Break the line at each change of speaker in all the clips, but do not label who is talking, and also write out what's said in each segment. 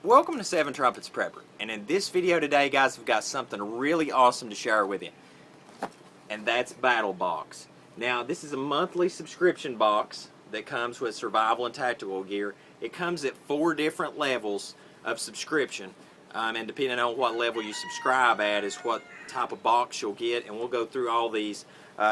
Welcome to Seven Trumpets Prepper, and in this video today, guys, we've got something really awesome to share with you, and that's Battlbox. Now, this is a monthly subscription box that comes with survival and tactical gear. It comes at 4 different levels of subscription, and depending on what level you subscribe at is what type of box you'll get, and we'll go through all these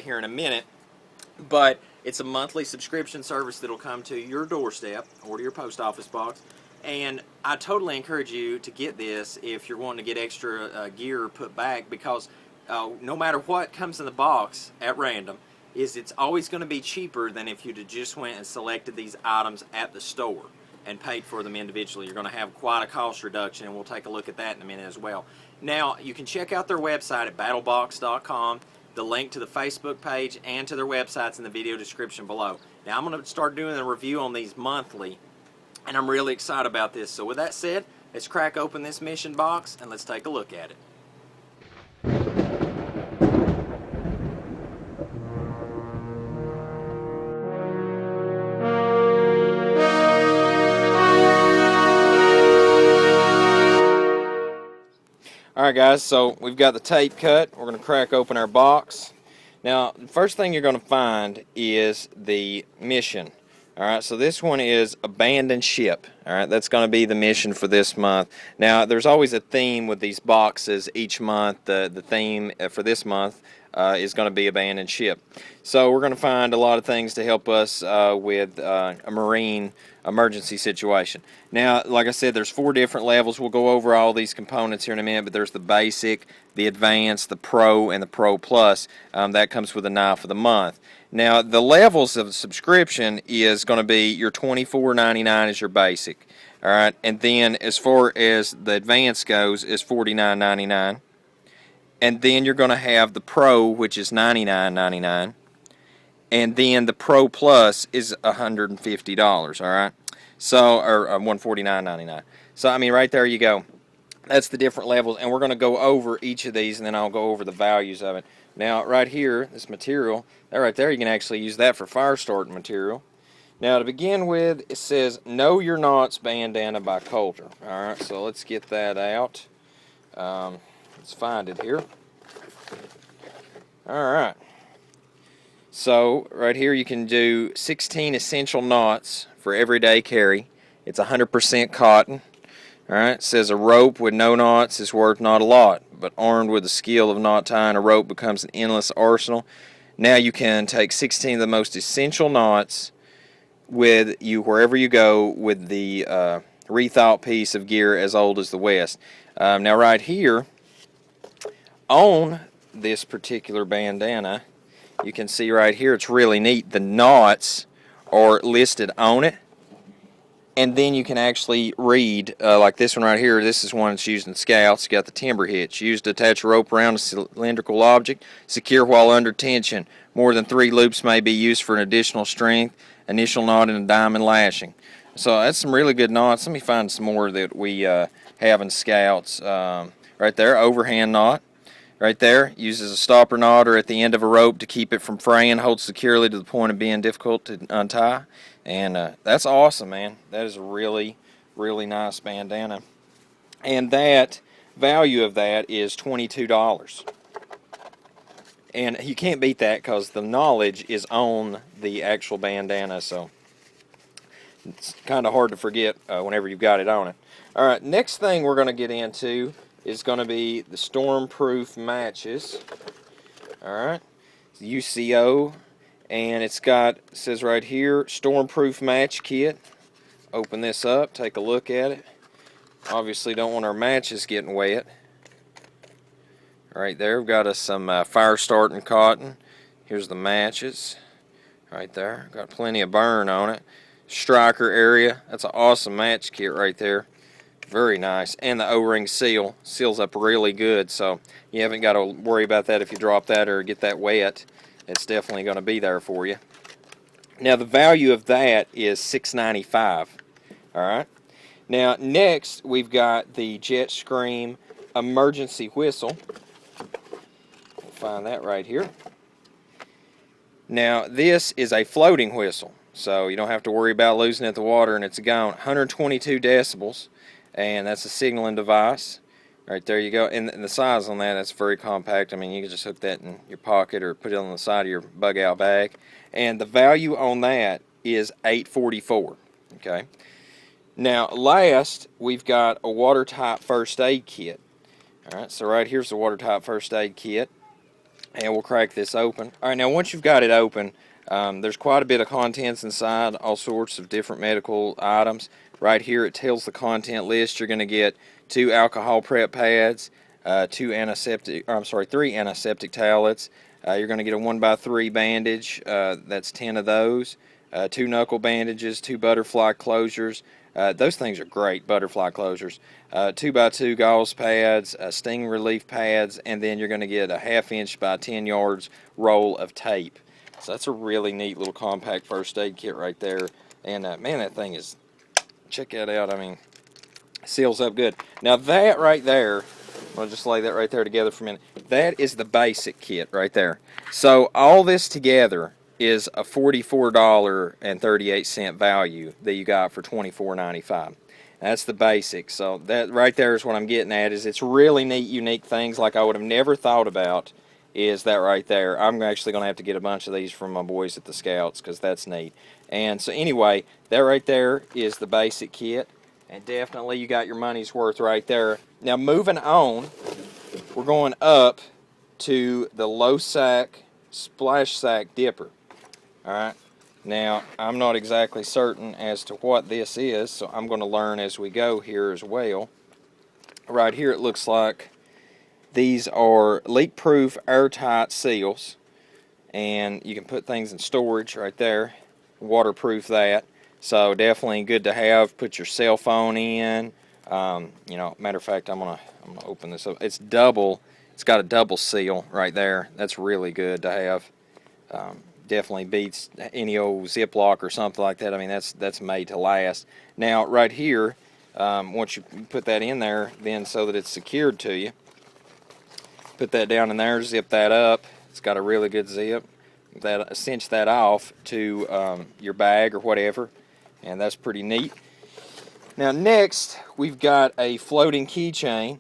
here in a minute. But it's a monthly subscription service that'll come to your doorstep or to your post office box. And I totally encourage you to get this if you're wanting to get extra gear put back, because no matter what comes in the box at random, it's always going to be cheaper than if you'd just went and selected these items at the store and paid for them individually. You're going to have quite a cost reduction, and we'll take a look at that in a minute as well. Now, you can check out their website at battlbox.com. The link to the Facebook page and to their website's in the video description below. Now, I'm going to start doing a review on these monthly, and I'm really excited about this. So with that said, let's crack open this mission box and let's take a look at it. Alright guys, so we've got the tape cut. We're going to crack open our box. Now, the first thing you're going to find is the mission. Alright, so this one is Abandoned Ship. Alright, that's going to be the mission for this month. Now, there's always a theme with these boxes each month. The theme for this month is going to be Abandoned Ship. So we're going to find a lot of things to help us with a marine emergency situation. Now, like I said, there's 4 different levels. We'll go over all these components here in a minute, but there's the basic, the advanced, the pro, and the pro plus. That comes with a knife of the month. Now, the levels of subscription is going to be your $24.99 is your basic. All right, and then as far as the advanced goes is $49.99. And then you're going to have the pro, which is $99.99. And then the Pro Plus is $150, all right? So, or $149.99. So, I mean, right there you go. That's the different levels, and we're going to go over each of these, and then I'll go over the values of it. Now, right here, this material, that right there, you can actually use that for fire starting material. Now, to begin with, it says Know Your Knots Bandana by Coulter. All right, so let's get that out. Let's find it here. All right. So, right here you can do 16 essential knots for everyday carry. It's 100% cotton. Alright, it says a rope with no knots is worth not a lot, but armed with the skill of knot tying, a rope becomes an endless arsenal. Now you can take 16 of the most essential knots with you wherever you go with the rethought piece of gear as old as the West. Now right here, on this particular bandana, you can see right here, it's really neat. The knots are listed on it, and then you can actually read, like this one right here. This is one that's used in scouts. You got the timber hitch, used to attach a rope around a cylindrical object, secure while under tension. More than 3 loops may be used for an additional strength. Initial knot and a diamond lashing. So that's some really good knots. Let me find some more that we have in scouts. Right there, overhand knot. Right there, uses a stopper knot or at the end of a rope to keep it from fraying, holds securely to the point of being difficult to untie. And that's awesome, man. That is a really, really nice bandana. And that value of that is $22. And you can't beat that because the knowledge is on the actual bandana, so it's kind of hard to forget whenever you've got it on it. All right, next thing we're going to get into is going to be the Stormproof Matches. Alright, UCO, and it says right here, Stormproof Match Kit. Open this up, take a look at it. Obviously don't want our matches getting wet. Right there, we've got us some fire starting cotton. Here's the matches. Right there, got plenty of burn on it. Striker area, that's an awesome match kit right there. Very nice. And the O-ring seals up really good, so you haven't got to worry about that if you drop that or get that wet. It's definitely going to be there for you. Now the value of that is $6.95. Alright. Now next we've got the Jet Scream emergency whistle. We'll find that right here. Now this is a floating whistle. so you don't have to worry about losing it in the water, and it's gone. 122 decibels, and that's a signaling device. Right there you go. And the size on that, that's very compact. I mean, you can just hook that in your pocket or put it on the side of your bug out bag. And the value on that is $8.44. Okay. Now, last, we've got a watertight first aid kit. All right, so right here's the watertight first aid kit, and we'll crack this open. All right, now once you've got it open, there's quite a bit of contents inside, all sorts of different medical items. Right here it tells the content list. You're going to get 2 alcohol prep pads, 3 antiseptic towelettes. You're going to get a 1x3 bandage, that's 10 of those, 2 knuckle bandages, 2 butterfly closures. Those things are great, butterfly closures. 2x2 gauze pads, sting relief pads, and then you're going to get a 1/2 inch by 10 yards roll of tape. So that's a really neat little compact first aid kit right there. And man, that thing is, check that out. I mean, seals up good. Now that right there, I'll just lay that right there together for a minute. That is the basic kit right there. So all this together is a $44.38 value that you got for $24.95. That's the basic. So that right there is what I'm getting at. Is it's really neat, unique things like I would have never thought about. Is that right there? I'm actually going to have to get a bunch of these from my boys at the Scouts because that's neat. And so anyway, that right there is the basic kit, and definitely you got your money's worth right there. Now moving on, we're going up to the low sack splash sack dipper. Alright, now I'm not exactly certain as to what this is, so I'm going to learn as we go here as well. Right here it looks like these are leak-proof airtight seals, and you can put things in storage right there, waterproof that. So definitely good to have. Put your cell phone in. You know, matter of fact, I'm gonna open this up. It's double. It's got a double seal right there. That's really good to have. Definitely beats any old Ziploc or something like that. I mean, that's made to last. Now, right here, once you put that in there, then so that it's secured to you, put that down in there, zip that up. It's got a really good zip. That cinch that off to your bag or whatever, and that's pretty neat. Now next, we've got a floating keychain,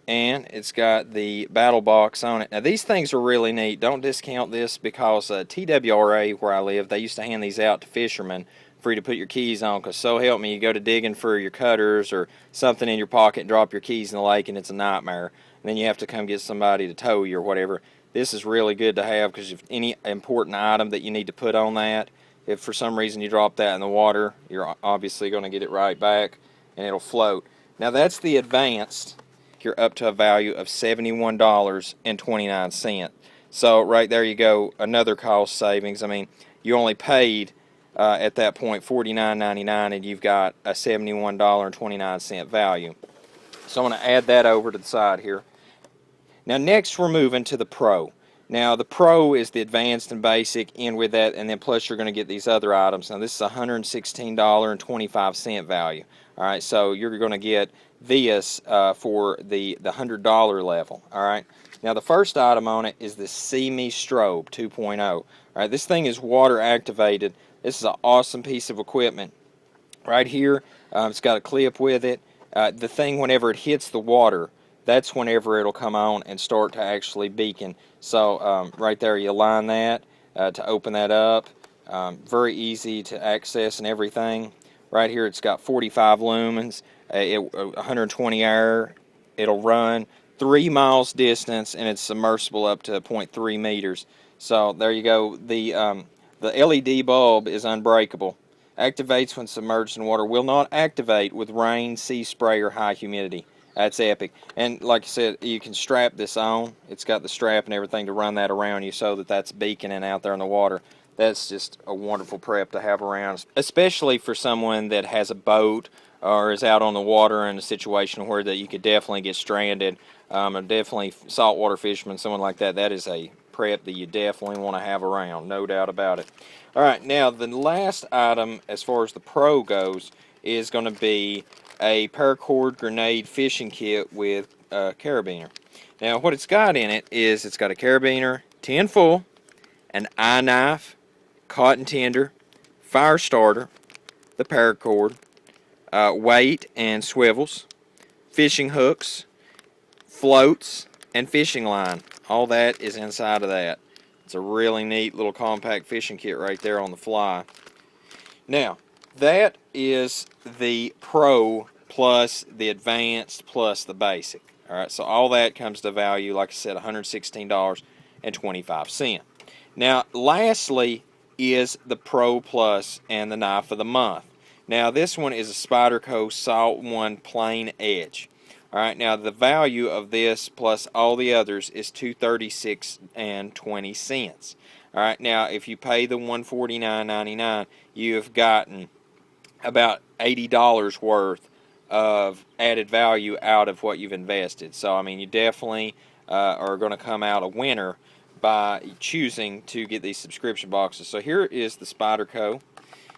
and it's got the Battlbox on it. Now these things are really neat. Don't discount this because TWRA, where I live, they used to hand these out to fishermen for you to put your keys on, because so help me, you go to digging for your cutters or something in your pocket and drop your keys in the lake and it's a nightmare. And then you have to come get somebody to tow you or whatever. This is really good to have because if any important item that you need to put on that, if for some reason you drop that in the water, you're obviously going to get it right back and it'll float. Now that's the advanced. You're up to a value of $71.29. So right there you go, another cost savings. I mean, you only paid at that point $49.99, and you've got a $71.29 value. So I'm going to add that over to the side here. Now next we're moving to the Pro. Now the Pro is the advanced and basic, in with that, and then plus you're going to get these other items. Now this is a $116.25 value. Alright, so you're going to get this for the $100 level. Alright, now the first item on it is the See Me Strobe 2.0. Alright, this thing is water activated. This is an awesome piece of equipment. Right here, it's got a clip with it. The thing, whenever it hits the water, that's whenever it'll come on and start to actually beacon. So right there you line that to open that up. Very easy to access and everything. Right here it's got 45 lumens, 120 air. It'll run 3 miles distance, and it's submersible up to 0.3 meters. So there you go. The LED bulb is unbreakable. Activates when submerged in water. Will not activate with rain, sea spray, or high humidity. That's epic. And like I said, you can strap this on. It's got the strap and everything to run that around you so that that's beaconing out there in the water. That's just a wonderful prep to have around, especially for someone that has a boat or is out on the water in a situation where that you could definitely get stranded. Definitely saltwater fisherman, someone like that. That is a prep that you definitely want to have around, no doubt about it. All right, now the last item as far as the Pro goes is going to be a paracord grenade fishing kit with a carabiner. Now what it's got in it is it's got a carabiner, tin full, an eye knife, cotton tinder, fire starter, the paracord, weight and swivels, fishing hooks, floats, and fishing line. All that is inside of that. It's a really neat little compact fishing kit right there on the fly. Now, that is the Pro plus the Advanced plus the Basic. Alright, so all that comes to value, like I said, $116.25. Now, lastly is the Pro Plus and the Knife of the Month. Now, this one is a Spyderco Salt 1 Plain Edge. Alright, now the value of this plus all the others is $236.20. Alright, now if you pay the $149.99, you have gotten about $80 worth of added value out of what you've invested. So, I mean, you definitely are going to come out a winner by choosing to get these subscription boxes. So here is the Spyderco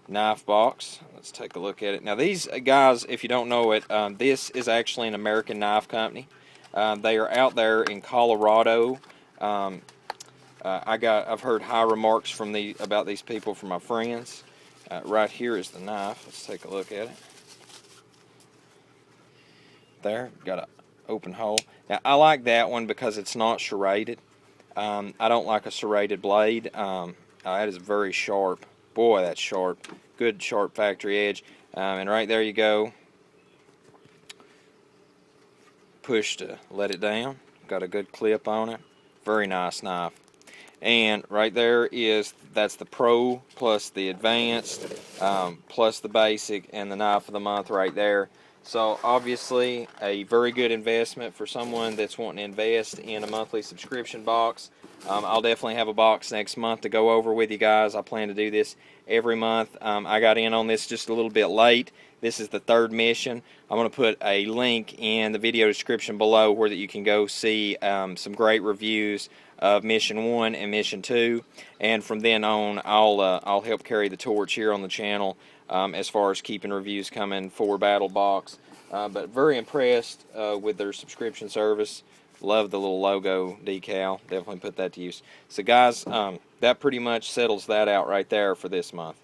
Knife Box. Let's take a look at it. Now these guys, if you don't know it, this is actually an American knife company. They are out there in Colorado. I've heard high remarks from about these people from my friends. Right here is the knife. Let's take a look at it. There, got an open hole. Now I like that one because it's not serrated. I don't like a serrated blade. That is very sharp. Boy, that's sharp. Good sharp factory edge. And right there you go. Push to let it down. Got a good clip on it. Very nice knife. And right there that's the Pro plus the Advanced plus the Basic and the Knife of the Month right there. So obviously a very good investment for someone that's wanting to invest in a monthly subscription box. I'll definitely have a box next month to go over with you guys. I plan to do this every month. I got in on this just a little bit late. This is the third mission. I'm going to put a link in the video description below where that you can go see some great reviews of Mission 1 and Mission 2. And from then on, I'll help carry the torch here on the channel as far as keeping reviews coming for Battlebox. But very impressed with their subscription service. Love the little logo decal. Definitely put that to use. So guys, that pretty much settles that out right there for this month.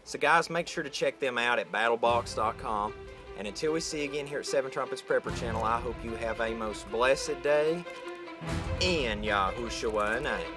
So guys, make sure to check them out at battlbox.com. And until we see you again here at Seven Trumpets Prepper Channel, I hope you have a most blessed day in Yahushua's name.